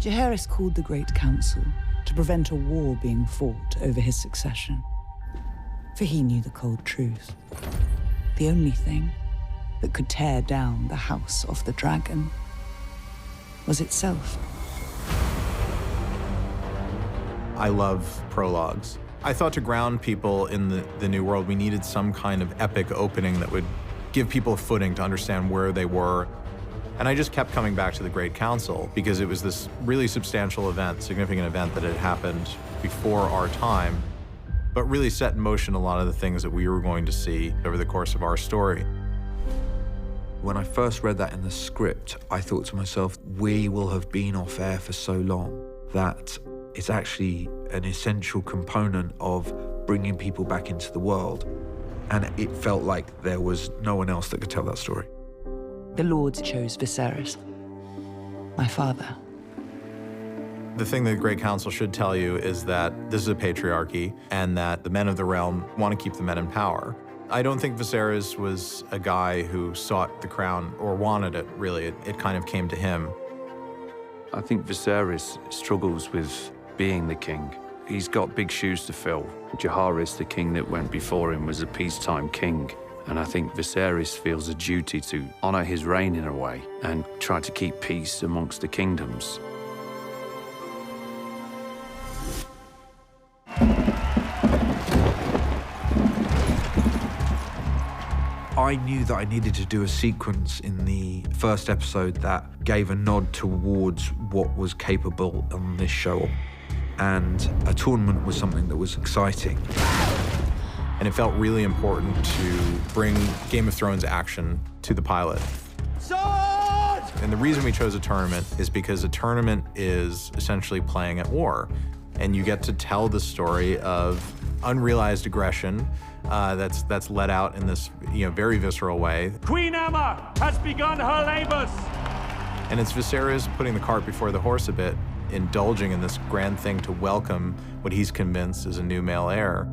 Jaehaerys called the Great Council to prevent a war being fought over his succession. For he knew the cold truth. The only thing that could tear down the House of the Dragon was itself. I love prologues. I thought to ground people in the New World, we needed some kind of epic opening that would give people a footing to understand where they were. And I just kept coming back to the Great Council because it was this really substantial event, significant event that had happened before our time, but really set in motion a lot of the things that we were going to see over the course of our story. When I first read that in the script, I thought to myself, we will have been off air for so long that it's actually an essential component of bringing people back into the world. And it felt like there was no one else that could tell that story. The Lords chose Viserys, my father. The thing that the Great Council should tell you is that this is a patriarchy and that the men of the realm want to keep the men in power. I don't think Viserys was a guy who sought the crown or wanted it, really. It kind of came to him. I think Viserys struggles with being the king. He's got big shoes to fill. Jaehaerys, the king that went before him, was a peacetime king. And I think Viserys feels a duty to honor his reign in a way and try to keep peace amongst the kingdoms. I knew that I needed to do a sequence in the first episode that gave a nod towards what was capable on this show. And a tournament was something that was exciting. And it felt really important to bring Game of Thrones action to the pilot. Sword! And the reason we chose a tournament is because a tournament is essentially playing at war. And you get to tell the story of unrealized aggression that's let out in this very visceral way. Queen Aemma has begun her labors! And it's Viserys putting the cart before the horse a bit, indulging in this grand thing to welcome what he's convinced is a new male heir.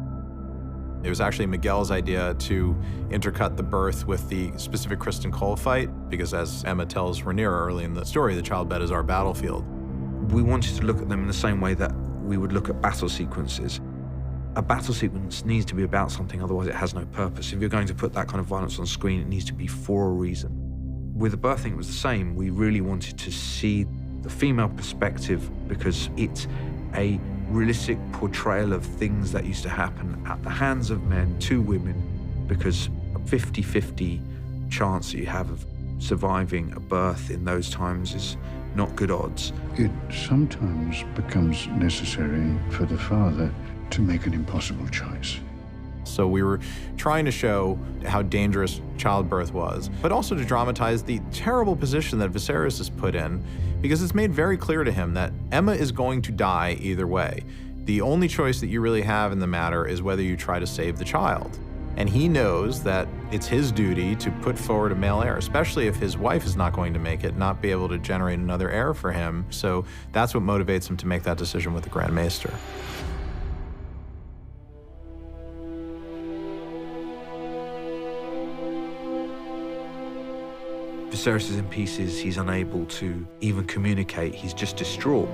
It was actually Miguel's idea to intercut the birth with the specific Criston Cole fight, because as Aemma tells Rhaenyra early in the story, the childbed is our battlefield. We wanted to look at them in the same way that we would look at battle sequences. A battle sequence needs to be about something, otherwise it has no purpose. If you're going to put that kind of violence on screen, it needs to be for a reason. With the birthing, it was the same. We really wanted to see the female perspective because it's a realistic portrayal of things that used to happen at the hands of men to women, because a 50-50 chance that you have of surviving a birth in those times is not good odds. It sometimes becomes necessary for the father to make an impossible choice. So we were trying to show how dangerous childbirth was, but also to dramatize the terrible position that Viserys is put in, because it's made very clear to him that Aemma is going to die either way. The only choice that you really have in the matter is whether you try to save the child. And he knows that it's his duty to put forward a male heir, especially if his wife is not going to make it, not be able to generate another heir for him. So that's what motivates him to make that decision with the Grand Maester. Viserys is in pieces, he's unable to even communicate, he's just distraught.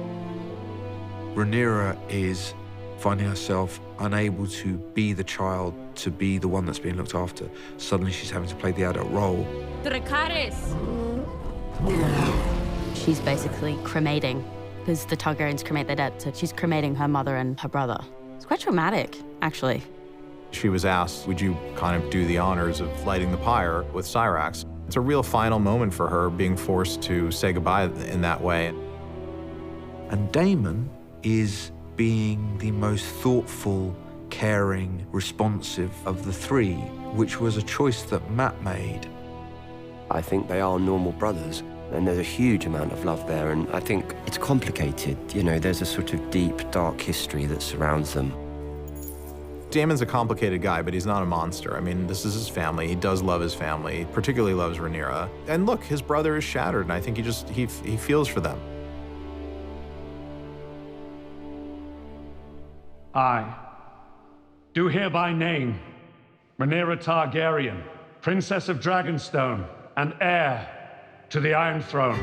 Rhaenyra is finding herself unable to be the child, to be the one that's being looked after. Suddenly she's having to play the adult role. She's basically cremating, because the Targaryens cremate their dead, so she's cremating her mother and her brother. It's quite traumatic, actually. She was asked, would you kind of do the honors of lighting the pyre with Syrax? It's a real final moment for her, being forced to say goodbye in that way. And Daemon is being the most thoughtful, caring, responsive of the three, which was a choice that Matt made. I think they are normal brothers, and there's a huge amount of love there, and I think it's complicated. There's a sort of deep, dark history that surrounds them. Daemon's a complicated guy, but he's not a monster. I mean, this is his family. He does love his family, he particularly loves Rhaenyra. And look, his brother is shattered, and I think he feels for them. I do hereby name Rhaenyra Targaryen, Princess of Dragonstone and heir to the Iron Throne.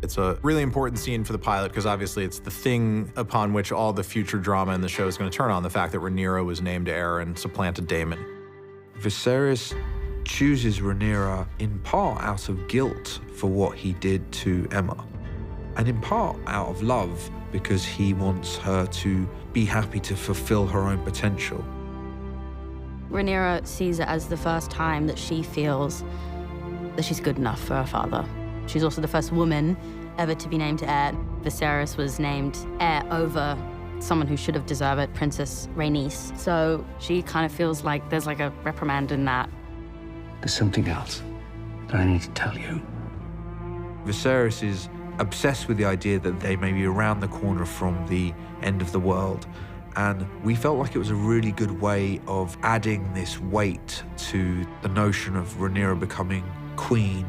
It's a really important scene for the pilot because obviously it's the thing upon which all the future drama in the show is going to turn on, the fact that Rhaenyra was named heir and supplanted Daemon. Viserys chooses Rhaenyra in part out of guilt for what he did to Emma, and in part out of love because he wants her to be happy to fulfill her own potential. Rhaenyra sees it as the first time that she feels that she's good enough for her father. She's also the first woman ever to be named heir. Viserys was named heir over someone who should have deserved it, Princess Rhaenys. So she kind of feels like there's like a reprimand in that. There's something else that I need to tell you. Viserys is obsessed with the idea that they may be around the corner from the end of the world. And we felt like it was a really good way of adding this weight to the notion of Rhaenyra becoming queen.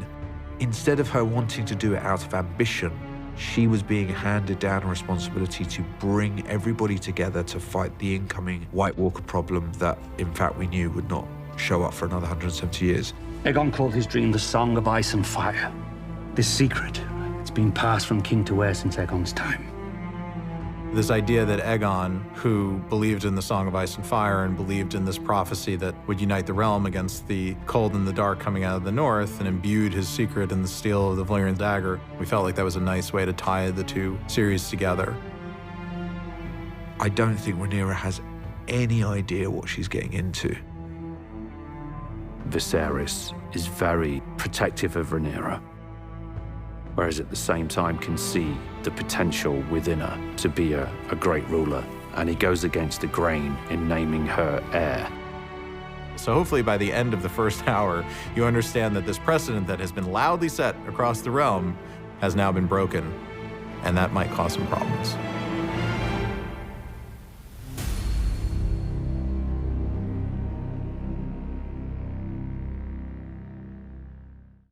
Instead of her wanting to do it out of ambition, she was being handed down a responsibility to bring everybody together to fight the incoming White Walker problem that, in fact, we knew would not show up for another 170 years. Aegon called his dream the Song of Ice and Fire. This secret, it's been passed from king to heir since Aegon's time. This idea that Aegon, who believed in the Song of Ice and Fire and believed in this prophecy that would unite the realm against the cold and the dark coming out of the north and imbued his secret in the steel of the Valyrian dagger, we felt like that was a nice way to tie the two series together. I don't think Rhaenyra has any idea what she's getting into. Viserys is very protective of Rhaenyra, whereas at the same time can see the potential within her to be a great ruler, and he goes against the grain in naming her heir. So hopefully by the end of the first hour, you understand that this precedent that has been loudly set across the realm has now been broken, and that might cause some problems.